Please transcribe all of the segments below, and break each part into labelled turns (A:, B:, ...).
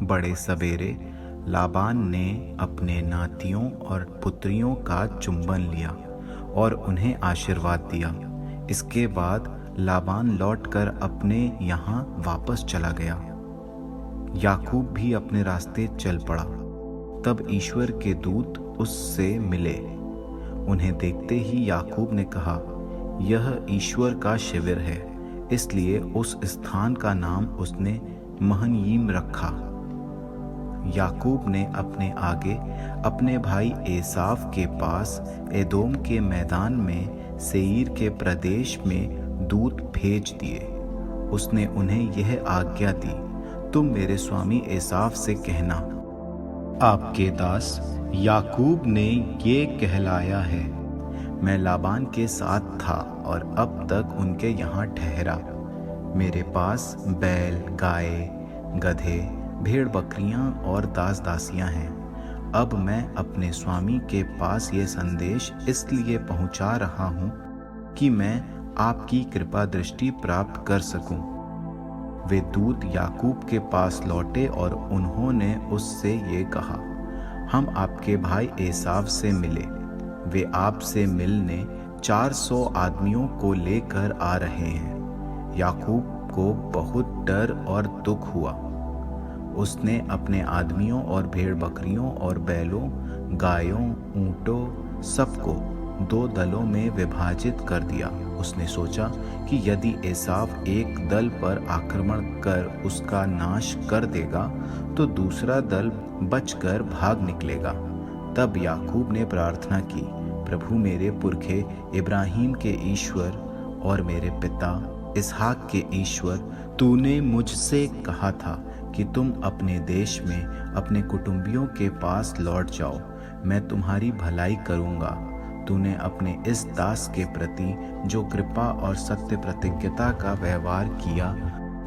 A: बड़े सवेरे लाबान ने अपने नातियों और पुत्रियों का चुंबन लिया और उन्हें आशीर्वाद दिया। इसके बाद लाबान लौटकर अपने यहाँ वापस चला गया। याकूब भी अपने रास्ते चल पड़ा। तब ईश्वर के दूत उससे मिले। उन्हें देखते ही याकूब ने कहा, यह ईश्वर का शिविर है। इसलिए उस स्थान का नाम उसने महनयीम रखा। याकूब ने अपने आगे अपने भाई एसाव के पास एदोम के मैदान में सेईर के प्रदेश में दूत भेज दिए। उसने उन्हें यह आज्ञा दी, तुम मेरे स्वामी एसाव से कहना, आपके दास याकूब ने ये कहलाया है, मैं लाबान के साथ था और अब तक उनके यहाँ ठहरा। मेरे पास बैल, गाय, गधे, भेड़ बकरियां और दास दासियां हैं। अब मैं अपने स्वामी के पास ये संदेश इसलिए पहुंचा रहा हूं कि मैं आपकी कृपा दृष्टि प्राप्त कर सकूं। वे दूत याकूब के पास लौटे और उन्होंने उससे ये कहा, हम आपके भाई एसाव से मिले। वे आपसे मिलने 400 आदमियों को लेकर आ रहे हैं। याकूब को बहुत डर और दुख हुआ। उसने अपने आदमियों और भेड़ बकरियों और बैलों, गायों, ऊंटों सबको 2 दलों में विभाजित कर दिया। उसने सोचा कि यदि एसाव एक दल पर आक्रमण कर उसका नाश कर देगा तो दूसरा दल बचकर भाग निकलेगा। तब याकूब ने प्रार्थना की, प्रभु मेरे पुरखे इब्राहिम के ईश्वर और मेरे पिता इसहाक के ईश्वर, तूने मुझसे कहा था कि तुम अपने देश में अपने कुटुंबियों के पास लौट जाओ, मैं तुम्हारी भलाई करूंगा। तूने अपने इस दास के प्रति जो कृपा और सत्य प्रतिज्ञता का व्यवहार किया,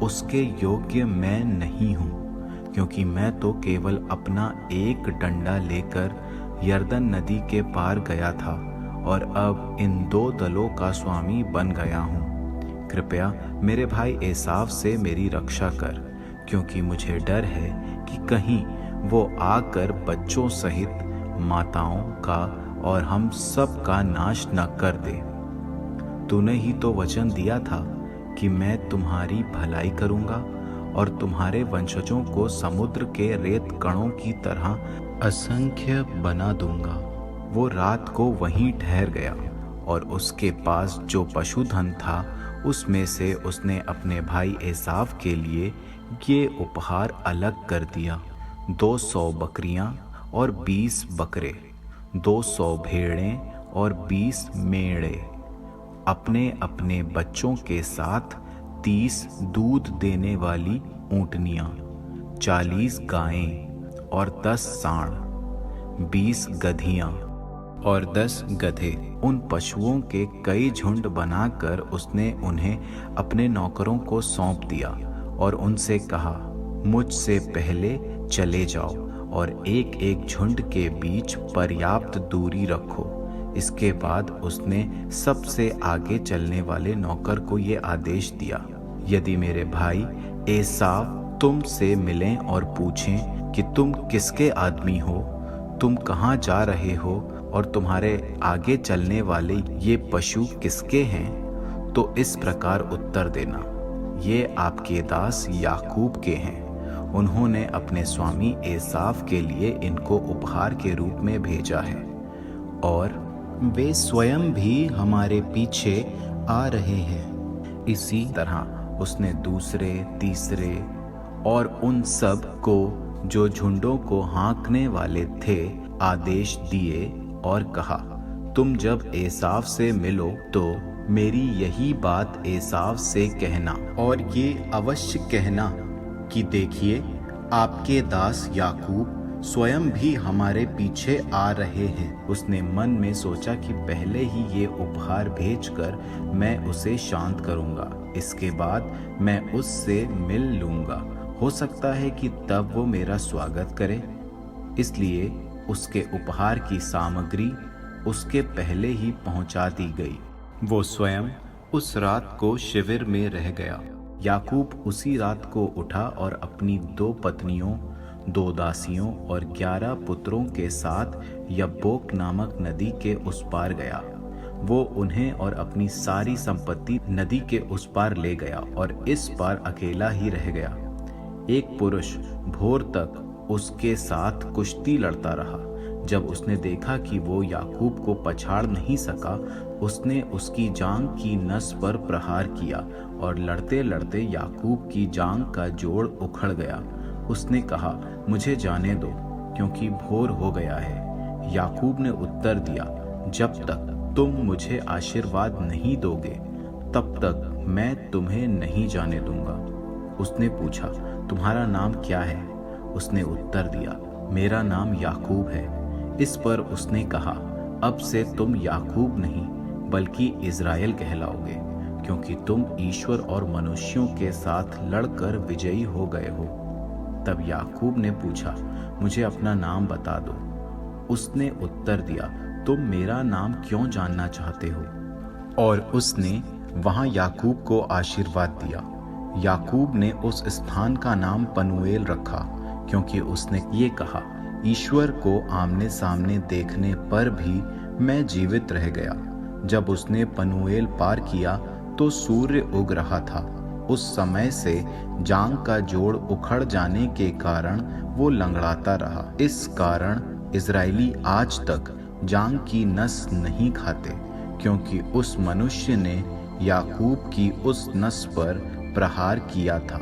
A: उसके योग्य मैं नहीं हूँ, क्योंकि मैं तो केवल अपना एक डंडा लेकर यरदन नदी के पार गया था और अब इन 2 दलों का स्वामी बन गया हूँ। कृपया मेरे भाई एसाव से मेरी रक्षा कर, क्योंकि मुझे डर है कि कहीं वो आकर बच्चों सहित माताओं का और हम सब का नाश न कर दे। तूने ही तो वचन दिया था कि मैं तुम्हारी भलाई करूंगा और तुम्हारे वंशजों को समुद्र के रेत कणों की तरह असंख्य बना दूंगा। वो रात को वहीं ठहर गया और उसके पास जो पशुधन था उसमें से उसने अपने भाई एसाव के लिए ये उपहार अलग कर दिया, 200 बकरियां और 20 बकरे, 200 भेड़ें और 20 मेढ़े, अपने अपने बच्चों के साथ 30 दूध देने वाली ऊँटनियां, 40 गायें और 10 सांड, 20 गधियां और 10 गधे। उन पशुओं के कई झुंड बनाकर उसने उन्हें अपने नौकरों को सौंप दिया और उनसे कहा, मुझसे पहले चले जाओ और एक एक झुंड के बीच पर्याप्त दूरी रखो। इसके बाद उसने सबसे आगे चलने वाले नौकर को ये आदेश दिया, यदि मेरे भाई एसाव तुमसे मिलें और पूछें कि तुम किसके आदमी हो, तुम कहाँ जा रहे हो और तुम्हारे आगे चलने वाले ये पशु किसके हैं, तो इस प्रकार उत्तर देना, ये आपके दास याकूब के हैं। उन्होंने अपने स्वामी एसाव के लिए इनको उपहार के रूप में भेजा है और वे स्वयं भी हमारे पीछे आ रहे हैं। इसी तरह उसने दूसरे, तीसरे और उन सब को जो झुंडों को हाँकने वाले थे आदेश दिए और कहा, तुम जब एसाव से मिलो तो मेरी यही बात एसाव से कहना और ये अवश्य कहना कि देखिए, आपके दास याकूब स्वयं भी हमारे पीछे आ रहे हैं। उसने मन में सोचा कि पहले ही ये उपहार भेजकर मैं उसे शांत करूंगा, इसके बाद मैं उससे मिल लूंगा। हो सकता है कि तब वो मेरा स्वागत करे। इसलिए उसके उपहार की सामग्री उसके पहले ही पहुंचा दी गई। वो स्वयं उस रात को शिविर में रह गया। याकूब उसी रात को उठा और अपनी 2 पत्नियों 2 दासियों और 11 पुत्रों के साथ यब्बोक नामक नदी के उस पार गया। वो उन्हें और अपनी सारी संपत्ति नदी के उस पार ले गया और इस पार अकेला ही रह गया। एक पुरुष भोर तक उसके साथ कुश्ती लड़ता रहा। जब उसने देखा कि वो याकूब को पछाड़ नहीं सका, उसने उसकी जांघ की नस पर प्रहार किया और लड़ते लड़ते याकूब की जांघ का जोड़ उखड़ गया। उसने कहा, मुझे जाने दो, क्योंकि भोर हो गया है। याकूब ने उत्तर दिया, जब तक तुम मुझे आशीर्वाद नहीं दोगे, तब तक मैं तुम्हें नहीं जाने दूंगा। उसने पूछा, तुम्हारा नाम क्या है? उसने उत्तर दिया, मेरा नाम याकूब है। इस पर उसने कहा, अब से तुम याकूब नहीं बल्कि इज़राइल कहलाओगे, क्योंकि तुम ईश्वर और मनुष्यों के साथ लड़कर विजयी हो गए हो। तब याकूब ने पूछा, मुझे अपना नाम बता दो। उसने उत्तर दिया, तुम मेरा नाम क्यों जानना चाहते हो? और उसने वहां याकूब को आशीर्वाद दिया। याकूब ने उस स्थान का नाम पनूएल रखा, क्योंकि उसने ये कहा, ईश्वर को आमने सामने देखने पर भी मैं जीवित रह गया। जब उसने पनूएल पार किया तो सूर्य उग रहा था। उस समय से जांघ का जोड़ उखड़ जाने के कारण वो लंगड़ाता रहा। इस कारण इज़राइली आज तक जांघ की नस नहीं खाते, क्योंकि उस मनुष्य ने याकूब की उस नस पर प्रहार किया था।